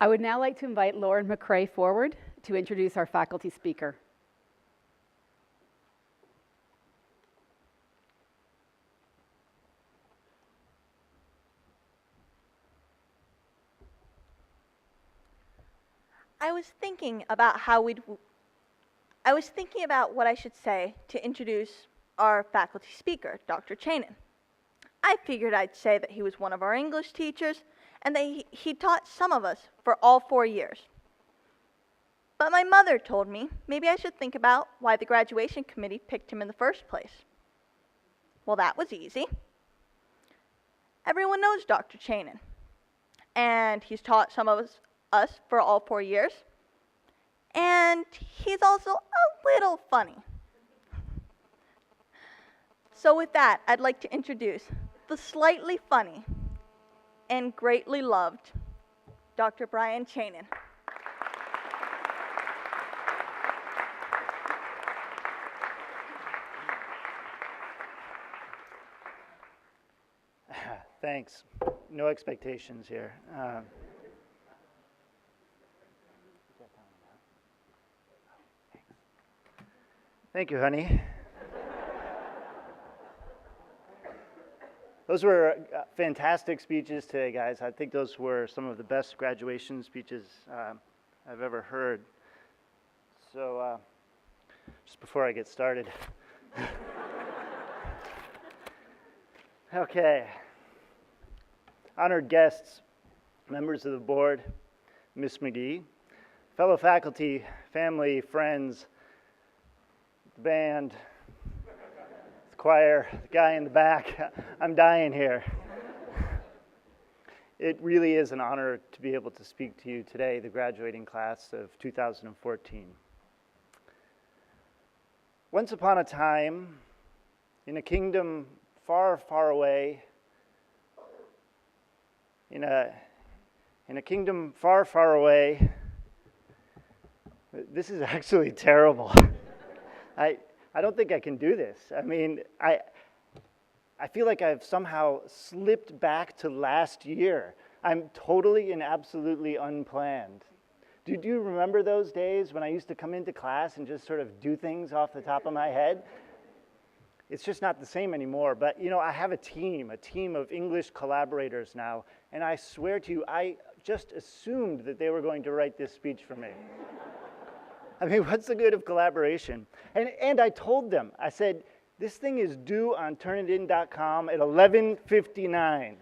I would now like to invite Lauren McCrae forward to introduce our faculty speaker. I was thinking about what I should say to introduce our faculty speaker, Dr. Chanen. I figured I'd say that he was one of our English teachers and that he taught some of us for all 4 years. But my mother told me maybe I should think about why the graduation committee picked him in the first place. Well, that was easy. Everyone knows Dr. Chanen, and he's taught some of us for all 4 years. And he's also a little funny. So with that, I'd like to introduce the slightly funny and greatly loved Dr. Brian Chanen. Thanks. No expectations here. Thank you, honey. Those were fantastic speeches today, guys. I think those were some of the best graduation speeches I've ever heard. So, just before I get started. Okay. Honored guests, members of the board, Miss McGee, fellow faculty, family, friends, the band, the choir, the guy in the back. I'm dying here. It really is an honor to be able to speak to you today, the graduating class of 2014. Once upon a time, in a kingdom far, far away, in a kingdom far, far away, this is actually terrible. I don't think I can do this. I mean, I feel like I've somehow slipped back to last year. I'm totally and absolutely unplanned. Do you remember those days when I used to come into class and just sort of do things off the top of my head? It's just not the same anymore, but you know, I have a team of English collaborators now, and I swear to you, I just assumed that they were going to write this speech for me. I mean, what's the good of collaboration? And I told them, I said, this thing is due on turnitin.com at 11:59,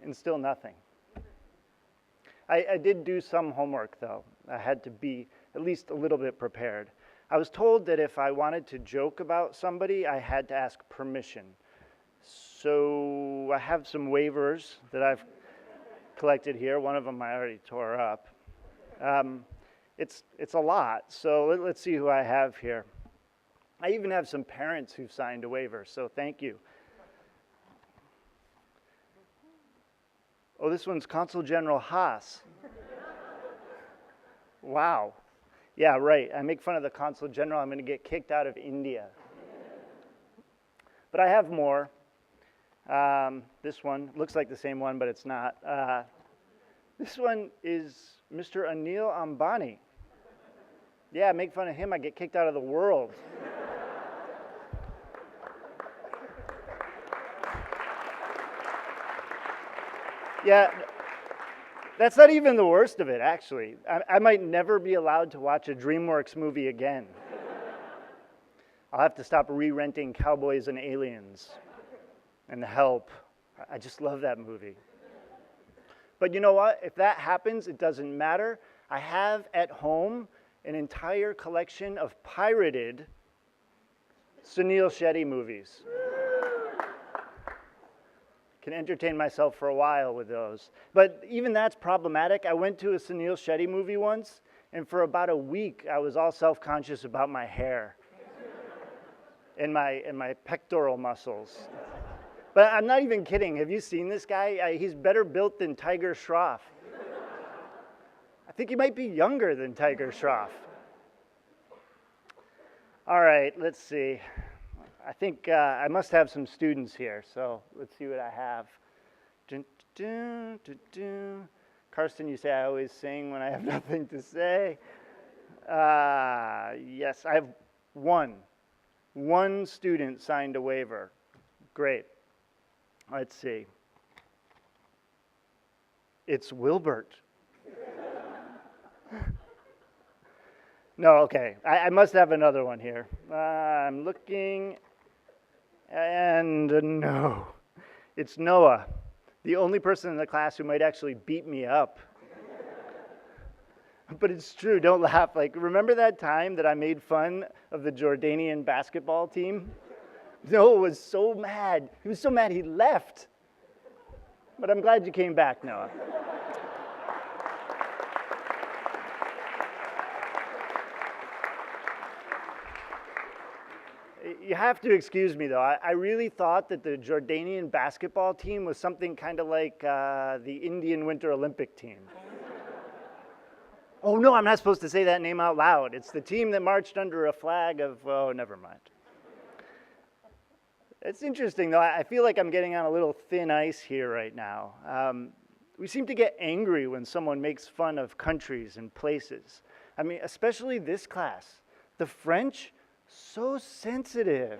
and still nothing. I did do some homework, though. I had to be at least a little bit prepared. I was told that if I wanted to joke about somebody, I had to ask permission. So I have some waivers that I've collected here. One of them I already tore up. It's a lot, so let's see who I have here. I even have some parents who've signed a waiver, so thank you. Oh, this one's Consul General Haas. Wow. Yeah, right. I make fun of the Consul General. I'm going to get kicked out of India. But I have more. This one looks like the same one, but it's not. This one is Mr. Anil Ambani. Yeah, make fun of him. I get kicked out of the world. Yeah. That's not even the worst of it, actually. I might never be allowed to watch a DreamWorks movie again. I'll have to stop re-renting Cowboys and Aliens and The Help. I just love that movie. But you know what? If that happens, it doesn't matter. I have at home an entire collection of pirated Sunil Shetty movies. Can entertain myself for a while with those. But even that's problematic. I went to a Sunil Shetty movie once, and for about a week, I was all self-conscious about my hair and my pectoral muscles. But I'm not even kidding. Have you seen this guy? He's better built than Tiger Shroff. I think he might be younger than Tiger Shroff. All right, let's see. I think I must have some students here, so let's see what I have. Karsten, you say I always sing when I have nothing to say. Yes, I have one. One student signed a waiver. Great. Let's see. It's Wilbert. No, okay. I must have another one here. I'm looking, and no. It's Noah, the only person in the class who might actually beat me up. But it's true, don't laugh. Like, remember that time that I made fun of the Jordanian basketball team? Noah was so mad. He was so mad he left. But I'm glad you came back, Noah. You have to excuse me, though. I really thought that the Jordanian basketball team was something kind of like the Indian Winter Olympic team. Oh, no, I'm not supposed to say that name out loud. It's the team that marched under a flag of, oh, never mind. It's interesting, though. I feel like I'm getting on a little thin ice here right now. We seem to get angry when someone makes fun of countries and places. I mean, especially this class. The French, so sensitive.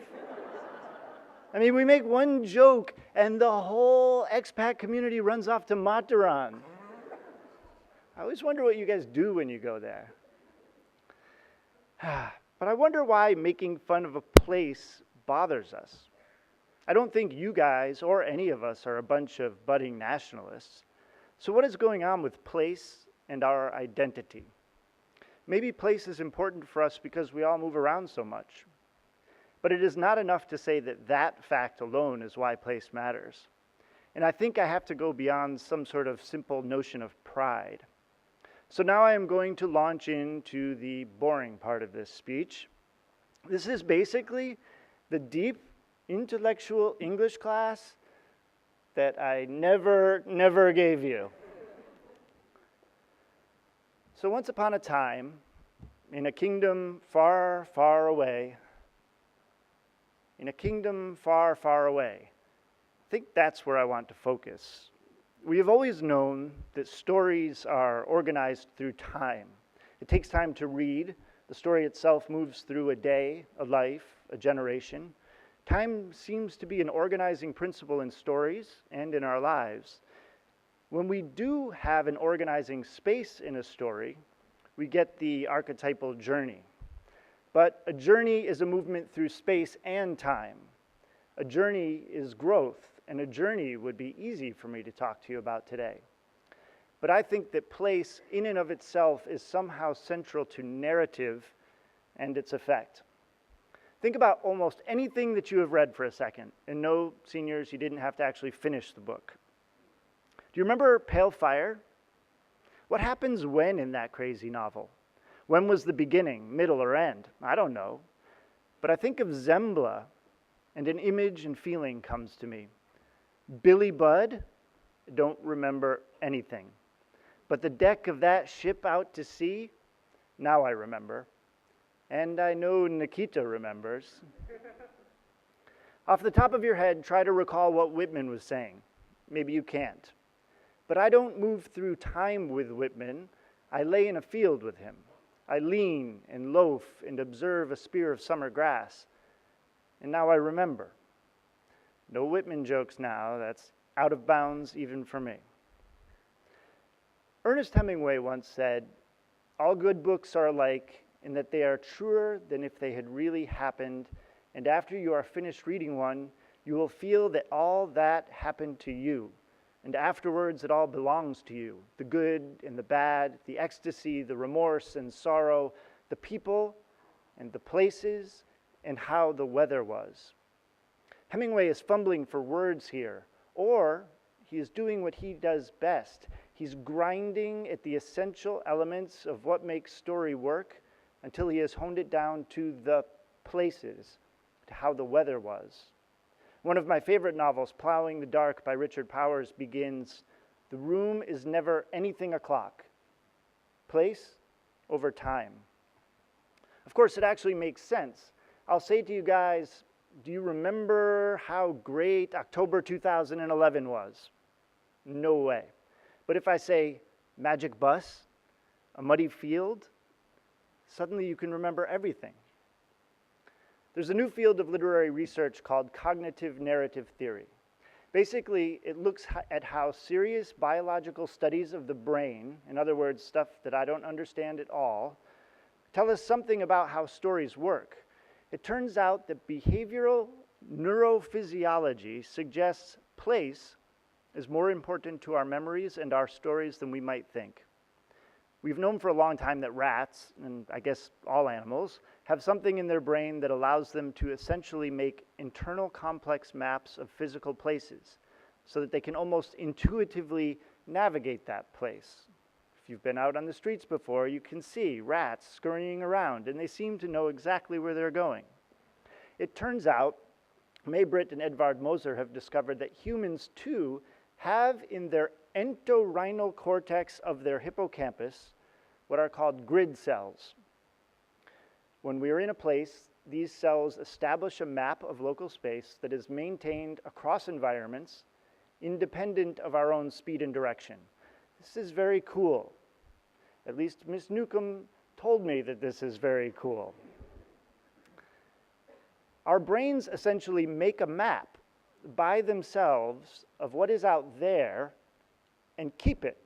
I mean, we make one joke and the whole expat community runs off to Mataran. I always wonder what you guys do when you go there. But I wonder why making fun of a place bothers us. I don't think you guys or any of us are a bunch of budding nationalists. So what is going on with place and our identity? Maybe place is important for us because we all move around so much. But it is not enough to say that that fact alone is why place matters. And I think I have to go beyond some sort of simple notion of pride. So now I am going to launch into the boring part of this speech. This is basically the deep intellectual English class that I never gave you. So once upon a time, in a kingdom far, far away, I think that's where I want to focus. We have always known that stories are organized through time. It takes time to read. The story itself moves through a day, a life, a generation. Time seems to be an organizing principle in stories and in our lives. When we do have an organizing space in a story, we get the archetypal journey. But a journey is a movement through space and time. A journey is growth. And a journey would be easy for me to talk to you about today. But I think that place in and of itself is somehow central to narrative and its effect. Think about almost anything that you have read for a second. And no, seniors, you didn't have to actually finish the book. Do you remember Pale Fire? What happens when in that crazy novel? When was the beginning, middle, or end? I don't know. But I think of Zembla, and an image and feeling comes to me. Billy Budd, don't remember anything. But the deck of that ship out to sea, now I remember. And I know Nikita remembers. Off the top of your head, try to recall what Whitman was saying. Maybe you can't. But I don't move through time with Whitman. I lay in a field with him. I lean and loaf and observe a spear of summer grass. And now I remember. No Whitman jokes now, that's out of bounds even for me. Ernest Hemingway once said, "All good books are alike in that they are truer than if they had really happened, and after you are finished reading one, you will feel that all that happened to you, and afterwards it all belongs to you, the good and the bad, the ecstasy, the remorse and sorrow, the people and the places, and how the weather was." Hemingway is fumbling for words here, or he is doing what he does best. He's grinding at the essential elements of what makes story work until he has honed it down to the places, to how the weather was. One of my favorite novels, Plowing the Dark by Richard Powers, begins, "The room is never anything o'clock. Place over time." Of course, it actually makes sense. I'll say to you guys, do you remember how great October 2011 was? No way. But if I say magic bus, a muddy field, suddenly you can remember everything. There's a new field of literary research called cognitive narrative theory. Basically, it looks at how serious biological studies of the brain, in other words, stuff that I don't understand at all, tell us something about how stories work. It turns out that behavioral neurophysiology suggests place is more important to our memories and our stories than we might think. We've known for a long time that rats, and I guess all animals, have something in their brain that allows them to essentially make internal complex maps of physical places so that they can almost intuitively navigate that place. If you've been out on the streets before, you can see rats scurrying around, and they seem to know exactly where they're going. It turns out, Maybritt and Edvard Moser have discovered that humans, too, have in their entorhinal cortex of their hippocampus what are called grid cells. When we are in a place, these cells establish a map of local space that is maintained across environments, independent of our own speed and direction. This is very cool. At least Miss Newcomb told me that this is very cool. Our brains essentially make a map by themselves of what is out there and keep it.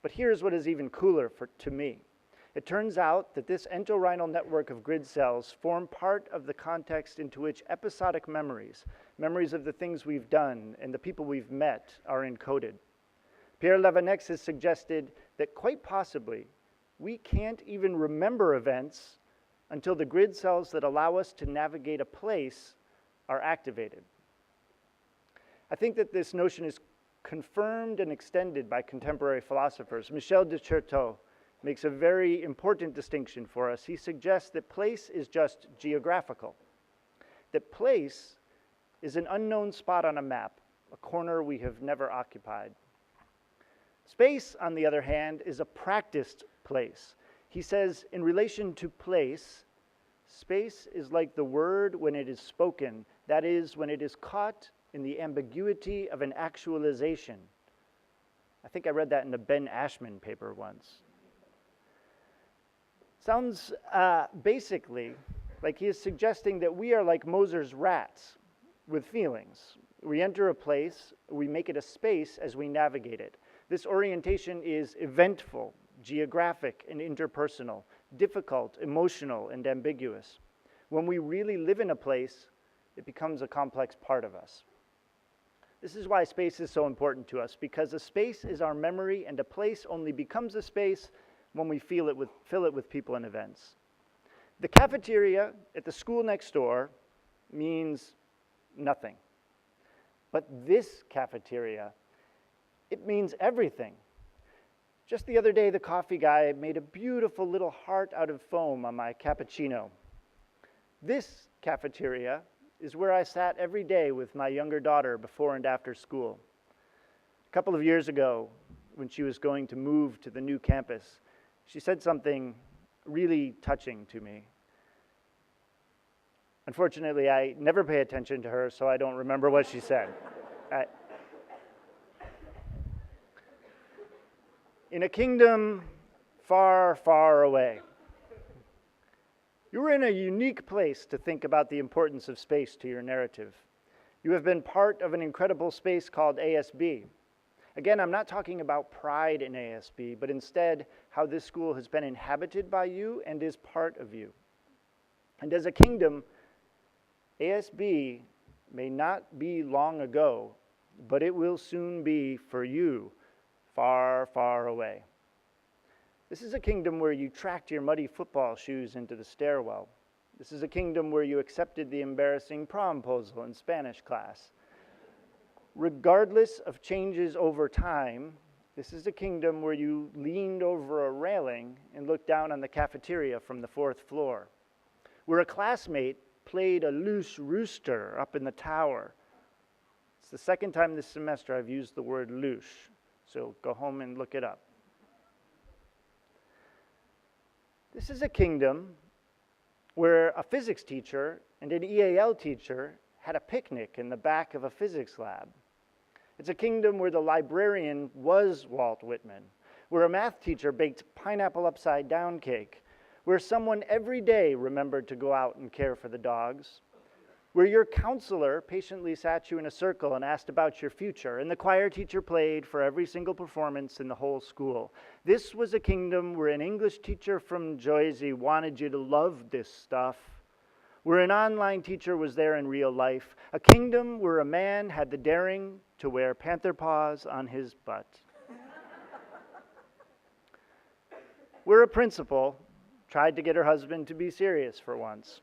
But here's what is even cooler to me. It turns out that this entorhinal network of grid cells form part of the context into which episodic memories, memories of the things we've done and the people we've met, are encoded. Pierre Levinex has suggested that quite possibly we can't even remember events until the grid cells that allow us to navigate a place are activated. I think that this notion is confirmed and extended by contemporary philosophers. Michel de Certeau makes a very important distinction for us. He suggests that place is just geographical, that place is an unknown spot on a map, a corner we have never occupied. Space, on the other hand, is a practiced place. He says, in relation to place, space is like the word when it is spoken, that is, when it is caught in the ambiguity of an actualization. I think I read that in a Ben Ashman paper once. Sounds basically like he is suggesting that we are like Moser's rats with feelings. We enter a place, we make it a space as we navigate it. This orientation is eventful, geographic, and interpersonal, difficult, emotional, and ambiguous. When we really live in a place, it becomes a complex part of us. This is why space is so important to us, because a space is our memory, and a place only becomes a space when we fill it with people and events. The cafeteria at the school next door means nothing. But this cafeteria, it means everything. Just the other day, the coffee guy made a beautiful little heart out of foam on my cappuccino. This cafeteria is where I sat every day with my younger daughter before and after school. A couple of years ago, when she was going to move to the new campus, she said something really touching to me. Unfortunately, I never pay attention to her, so I don't remember what she said. In a kingdom far, far away. You are in a unique place to think about the importance of space to your narrative. You have been part of an incredible space called ASB. Again, I'm not talking about pride in ASB, but instead how this school has been inhabited by you and is part of you. And as a kingdom, ASB may not be long ago, but it will soon be for you, far, far away. This is a kingdom where you tracked your muddy football shoes into the stairwell. This is a kingdom where you accepted the embarrassing promposal in Spanish class. Regardless of changes over time, this is a kingdom where you leaned over a railing and looked down on the cafeteria from the 4th floor, where a classmate played a loose rooster up in the tower. It's the second time this semester I've used the word loose, so go home and look it up. This is a kingdom where a physics teacher and an EAL teacher had a picnic in the back of a physics lab. It's a kingdom where the librarian was Walt Whitman, where a math teacher baked pineapple upside down cake, where someone every day remembered to go out and care for the dogs, where your counselor patiently sat you in a circle and asked about your future, and the choir teacher played for every single performance in the whole school. This was a kingdom where an English teacher from Jersey wanted you to love this stuff, where an online teacher was there in real life, a kingdom where a man had the daring to wear panther paws on his butt. Where a principal tried to get her husband to be serious for once.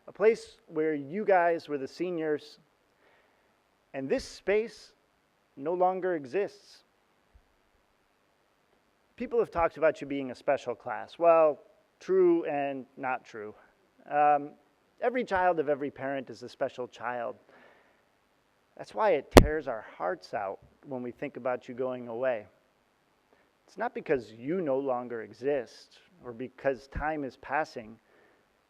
A place where you guys were the seniors, and this space no longer exists. People have talked about you being a special class. Well, true and not true. Every child of every parent is a special child. That's why it tears our hearts out when we think about you going away. It's not because you no longer exist or because time is passing,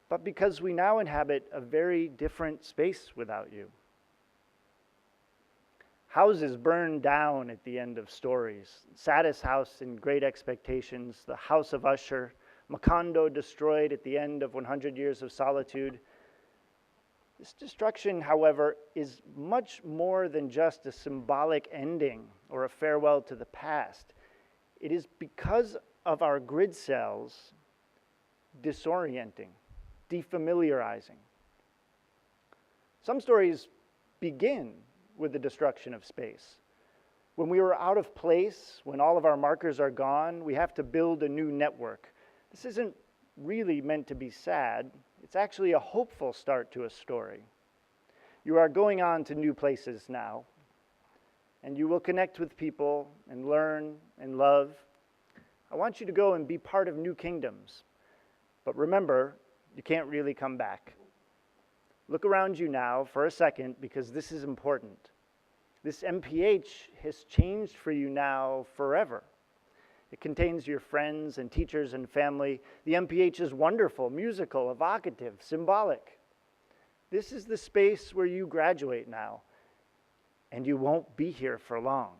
but because we now inhabit a very different space without you. Houses burn down at the end of stories. Saddest House in Great Expectations, the House of Usher, Macondo destroyed at the end of 100 Years of Solitude. This destruction, however, is much more than just a symbolic ending or a farewell to the past. It is because of our grid cells disorienting, defamiliarizing. Some stories begin with the destruction of space. When we are out of place, when all of our markers are gone, we have to build a new network. This isn't really meant to be sad. It's actually a hopeful start to a story. You are going on to new places now, and you will connect with people and learn and love. I want you to go and be part of new kingdoms. But remember, you can't really come back. Look around you now for a second because this is important. This MPH has changed for you now forever. It contains your friends and teachers and family. The MPH is wonderful, musical, evocative, symbolic. This is the space where you graduate now, and you won't be here for long.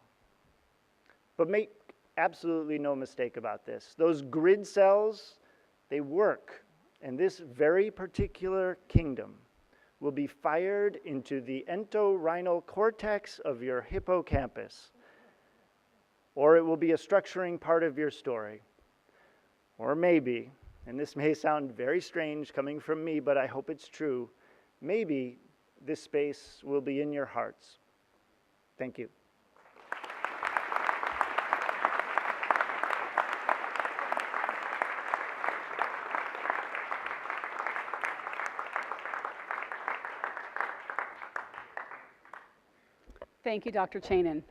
But make absolutely no mistake about this. Those grid cells, they work, and this very particular kingdom will be fired into the entorhinal cortex of your hippocampus, or it will be a structuring part of your story, or maybe, and this may sound very strange coming from me, but I hope it's true, maybe this space will be in your hearts. Thank you. Thank you, Dr. Chanen.